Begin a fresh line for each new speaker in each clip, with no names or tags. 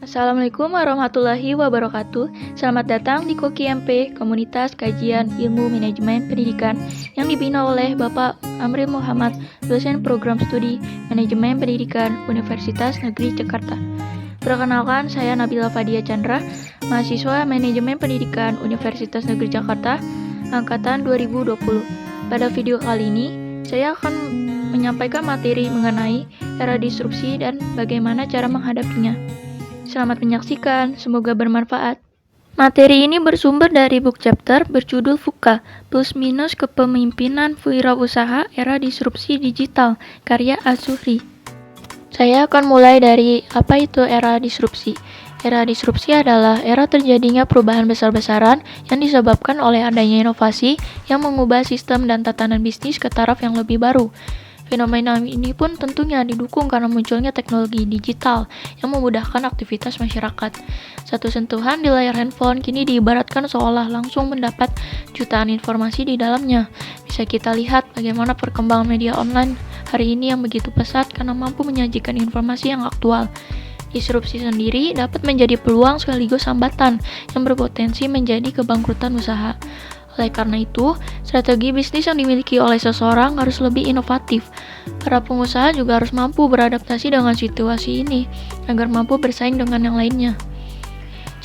Assalamualaikum warahmatullahi wabarakatuh. Selamat datang di Koki MP, Komunitas Kajian Ilmu Manajemen Pendidikan yang dibina oleh Bapak Amri Muhammad, dosen program studi Manajemen Pendidikan Universitas Negeri Jakarta. Perkenalkan, saya Nabila Fadia Chandra, mahasiswa Manajemen Pendidikan Universitas Negeri Jakarta, angkatan 2020. Pada video kali ini, saya akan menyampaikan materi mengenai era disrupsi dan bagaimana cara menghadapinya. Selamat menyaksikan, semoga bermanfaat. Materi ini bersumber dari book chapter berjudul VUCA, Plus Minus Kepemimpinan Wirausaha Era Disrupsi Digital, karya Az-Zuhri. Saya akan mulai dari apa itu era disrupsi. Era disrupsi adalah era terjadinya perubahan besar-besaran yang disebabkan oleh adanya inovasi yang mengubah sistem dan tatanan bisnis ke taraf yang lebih baru. Fenomena ini pun tentunya didukung karena munculnya teknologi digital yang memudahkan aktivitas masyarakat. Satu sentuhan di layar handphone kini diibaratkan seolah langsung mendapat jutaan informasi di dalamnya. Bisa kita lihat bagaimana perkembangan media online hari ini yang begitu pesat karena mampu menyajikan informasi yang aktual. Disrupsi sendiri dapat menjadi peluang sekaligus hambatan yang berpotensi menjadi kebangkrutan usaha. Oleh karena itu, strategi bisnis yang dimiliki oleh seseorang harus lebih inovatif. Para pengusaha juga harus mampu beradaptasi dengan situasi ini, agar mampu bersaing dengan yang lainnya.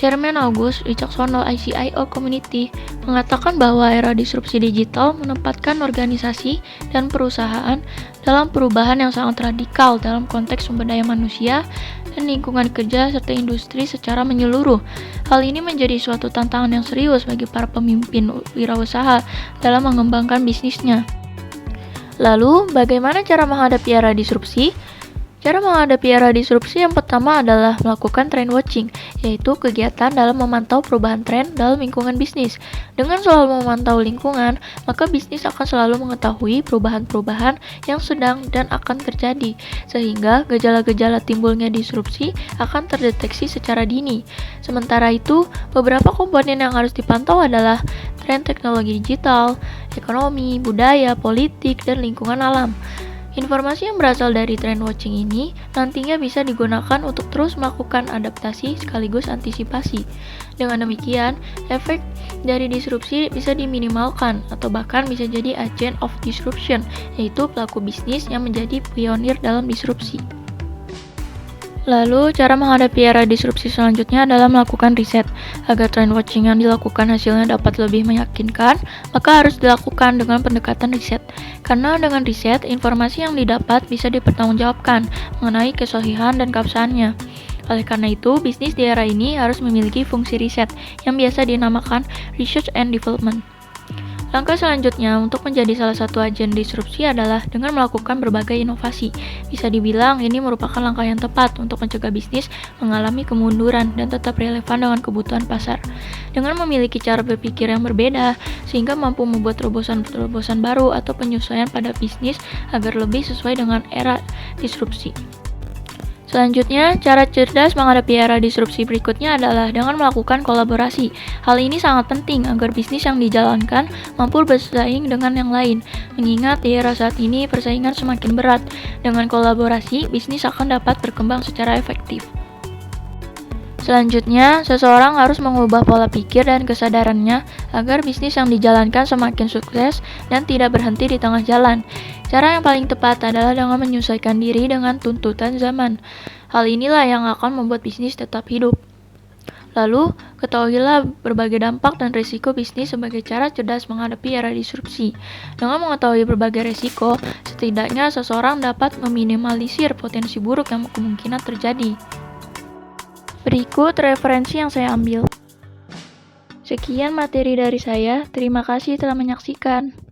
Chairman August Wicaksono ICIO Community mengatakan bahwa era disrupsi digital menempatkan organisasi dan perusahaan dalam perubahan yang sangat radikal dalam konteks sumber daya manusia dan lingkungan kerja serta industri secara menyeluruh. Hal ini menjadi suatu tantangan yang serius bagi para pemimpin wirausaha dalam mengembangkan bisnisnya. Lalu, bagaimana cara menghadapi era disrupsi? Cara menghadapi era disrupsi yang pertama adalah melakukan trend watching, yaitu kegiatan dalam memantau perubahan tren dalam lingkungan bisnis. Dengan selalu memantau lingkungan, maka bisnis akan selalu mengetahui perubahan-perubahan yang sedang dan akan terjadi, sehingga gejala-gejala timbulnya disrupsi akan terdeteksi secara dini. Sementara itu, beberapa komponen yang harus dipantau adalah tren teknologi digital, ekonomi, budaya, politik, dan lingkungan alam. Informasi yang berasal dari trend watching ini nantinya bisa digunakan untuk terus melakukan adaptasi sekaligus antisipasi. Dengan demikian, efek dari disrupsi bisa diminimalkan atau bahkan bisa jadi agent of disruption, yaitu pelaku bisnis yang menjadi pionir dalam disrupsi. Lalu, cara menghadapi era disrupsi selanjutnya adalah melakukan riset. Agar trend watching yang dilakukan hasilnya dapat lebih meyakinkan, maka harus dilakukan dengan pendekatan riset. Karena dengan riset, informasi yang didapat bisa dipertanggungjawabkan mengenai kesahihan dan keabsahannya. Oleh karena itu, bisnis di era ini harus memiliki fungsi riset yang biasa dinamakan research and development. Langkah selanjutnya untuk menjadi salah satu agen disrupsi adalah dengan melakukan berbagai inovasi. Bisa dibilang ini merupakan langkah yang tepat untuk mencegah bisnis mengalami kemunduran dan tetap relevan dengan kebutuhan pasar. Dengan memiliki cara berpikir yang berbeda, sehingga mampu membuat terobosan-terobosan baru atau penyesuaian pada bisnis agar lebih sesuai dengan era disrupsi. Selanjutnya, cara cerdas menghadapi era disrupsi berikutnya adalah dengan melakukan kolaborasi. Hal ini sangat penting agar bisnis yang dijalankan mampu bersaing dengan yang lain. Mengingat di era saat ini persaingan semakin berat. Dengan kolaborasi, bisnis akan dapat berkembang secara efektif. Selanjutnya, seseorang harus mengubah pola pikir dan kesadarannya agar bisnis yang dijalankan semakin sukses dan tidak berhenti di tengah jalan. Cara yang paling tepat adalah dengan menyesuaikan diri dengan tuntutan zaman. Hal inilah yang akan membuat bisnis tetap hidup. Lalu, ketahuilah berbagai dampak dan risiko bisnis sebagai cara cerdas menghadapi era disrupsi. Dengan mengetahui berbagai risiko, setidaknya seseorang dapat meminimalisir potensi buruk yang kemungkinan terjadi. Berikut referensi yang saya ambil. Sekian materi dari saya, terima kasih telah menyaksikan.